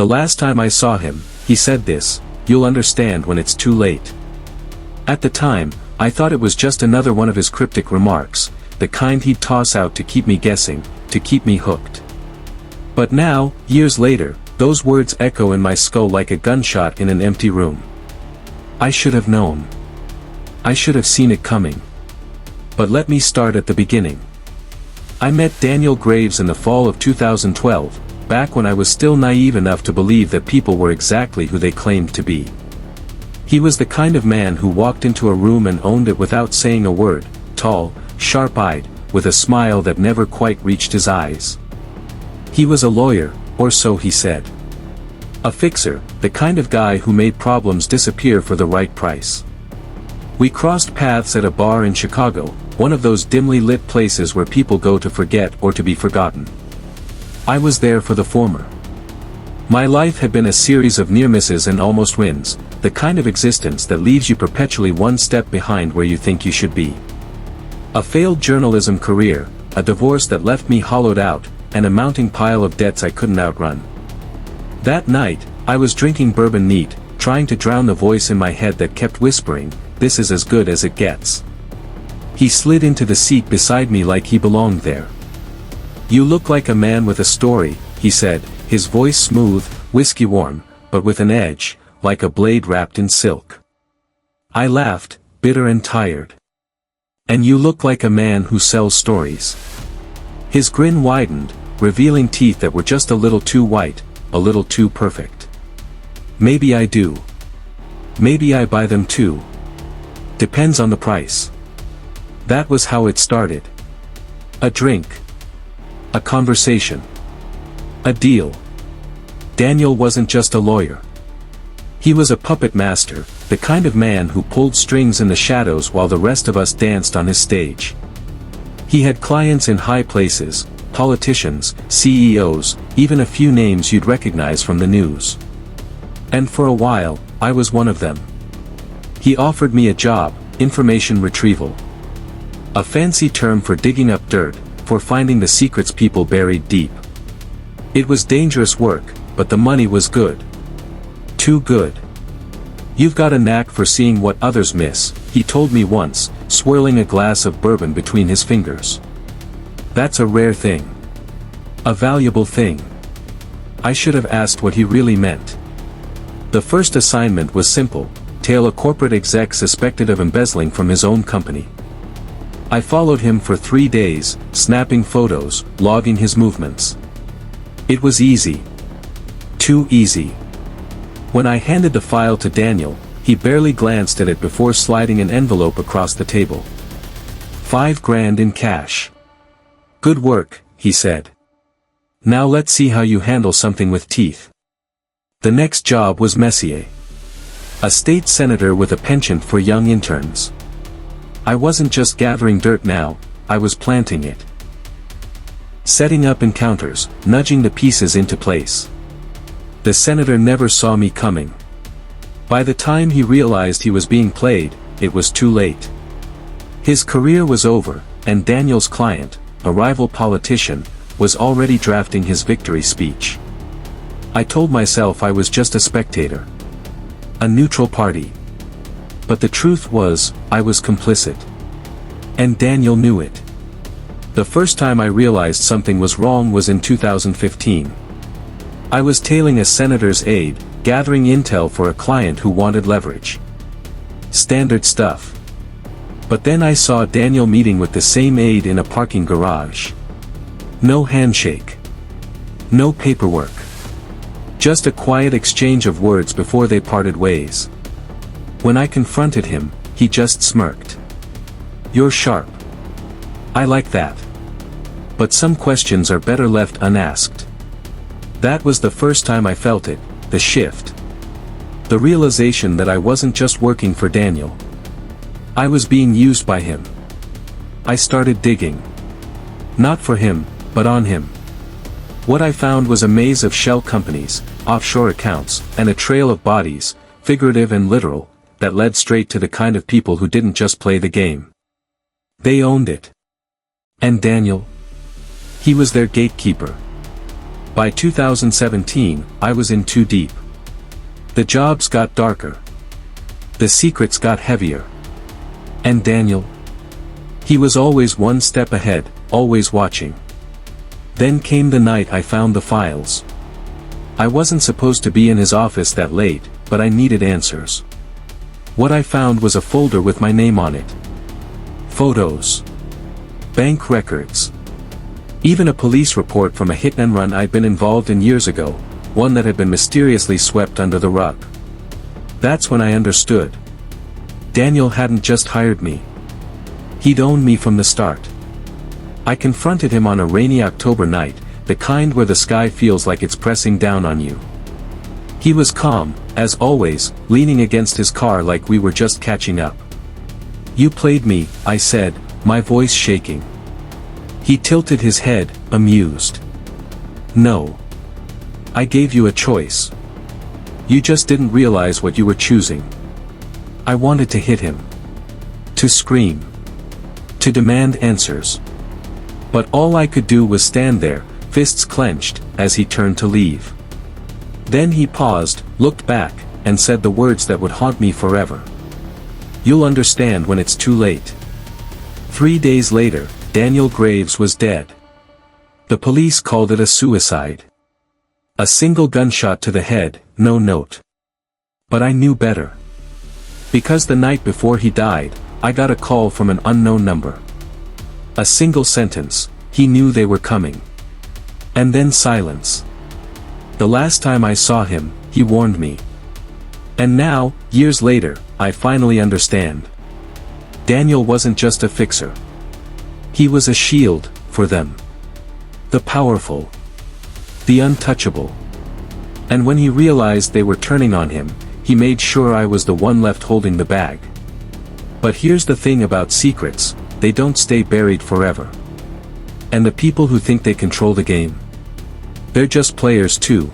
The last time I saw him, he said this, "You'll understand when it's too late." At the time, I thought it was just another one of his cryptic remarks, the kind he'd toss out to keep me guessing, to keep me hooked. But now, years later, those words echo in my skull like a gunshot in an empty room. I should have known. I should have seen it coming. But let me start at the beginning. I met Daniel Graves in the fall of 2012, back when I was still naive enough to believe that people were exactly who they claimed to be. He was the kind of man who walked into a room and owned it without saying a word, tall, sharp-eyed, with a smile that never quite reached his eyes. He was a lawyer, or so he said. A fixer, the kind of guy who made problems disappear for the right price. We crossed paths at a bar in Chicago, one of those dimly lit places where people go to forget or to be forgotten. I was there for the former. My life had been a series of near misses and almost wins, the kind of existence that leaves you perpetually one step behind where you think you should be. A failed journalism career, a divorce that left me hollowed out, and a mounting pile of debts I couldn't outrun. That night, I was drinking bourbon neat, trying to drown the voice in my head that kept whispering, "This is as good as it gets." He slid into the seat beside me like he belonged there. "You look like a man with a story," he said, his voice smooth, whiskey warm, but with an edge, like a blade wrapped in silk. I laughed, bitter and tired. "And you look like a man who sells stories." His grin widened, revealing teeth that were just a little too white, a little too perfect. "Maybe I do. Maybe I buy them too. Depends on the price." That was how it started. A drink. A conversation. A deal. Daniel wasn't just a lawyer. He was a puppet master, the kind of man who pulled strings in the shadows while the rest of us danced on his stage. He had clients in high places, politicians, CEOs, even a few names you'd recognize from the news. And for a while, I was one of them. He offered me a job, information retrieval. A fancy term for digging up dirt, for finding the secrets people buried deep. It was dangerous work, but the money was good. Too good. "You've got a knack for seeing what others miss," he told me once, swirling a glass of bourbon between his fingers. "That's a rare thing. A valuable thing." I should have asked what he really meant. The first assignment was simple: tail a corporate exec suspected of embezzling from his own company. I followed him for 3 days, snapping photos, logging his movements. It was easy. Too easy. When I handed the file to Daniel, he barely glanced at it before sliding an envelope across the table. $5,000 in cash. "Good work," he said. "Now let's see how you handle something with teeth." The next job was Messier. A state senator with a penchant for young interns. I wasn't just gathering dirt now, I was planting it. Setting up encounters, nudging the pieces into place. The senator never saw me coming. By the time he realized he was being played, it was too late. His career was over, and Daniel's client, a rival politician, was already drafting his victory speech. I told myself I was just a spectator. A neutral party. But the truth was, I was complicit. And Daniel knew it. The first time I realized something was wrong was in 2015. I was tailing a senator's aide, gathering intel for a client who wanted leverage. Standard stuff. But then I saw Daniel meeting with the same aide in a parking garage. No handshake. No paperwork. Just a quiet exchange of words before they parted ways. When I confronted him, he just smirked. "You're sharp. I like that. But some questions are better left unasked." That was the first time I felt it, the shift. The realization that I wasn't just working for Daniel. I was being used by him. I started digging. Not for him, but on him. What I found was a maze of shell companies, offshore accounts, and a trail of bodies, figurative and literal, that led straight to the kind of people who didn't just play the game. They owned it. And Daniel? He was their gatekeeper. By 2017, I was in too deep. The jobs got darker. The secrets got heavier. And Daniel? He was always one step ahead, always watching. Then came the night I found the files. I wasn't supposed to be in his office that late, but I needed answers. What I found was a folder with my name on it. Photos. Bank records. Even a police report from a hit-and-run I'd been involved in years ago, one that had been mysteriously swept under the rug. That's when I understood. Daniel hadn't just hired me. He'd owned me from the start. I confronted him on a rainy October night, the kind where the sky feels like it's pressing down on you. He was calm, as always, leaning against his car like we were just catching up. "You played me," I said, my voice shaking. He tilted his head, amused. "No. I gave you a choice. You just didn't realize what you were choosing." I wanted to hit him. To scream. To demand answers. But all I could do was stand there, fists clenched, as he turned to leave. Then he paused, looked back, and said the words that would haunt me forever. "You'll understand when it's too late." 3 days later, Daniel Graves was dead. The police called it a suicide. A single gunshot to the head, no note. But I knew better. Because the night before he died, I got a call from an unknown number. A single sentence, "He knew they were coming." And then silence. The last time I saw him, he warned me. And now, years later, I finally understand. Daniel wasn't just a fixer. He was a shield, for them. The powerful. The untouchable. And when he realized they were turning on him, he made sure I was the one left holding the bag. But here's the thing about secrets, they don't stay buried forever. And the people who think they control the game? They're just players too.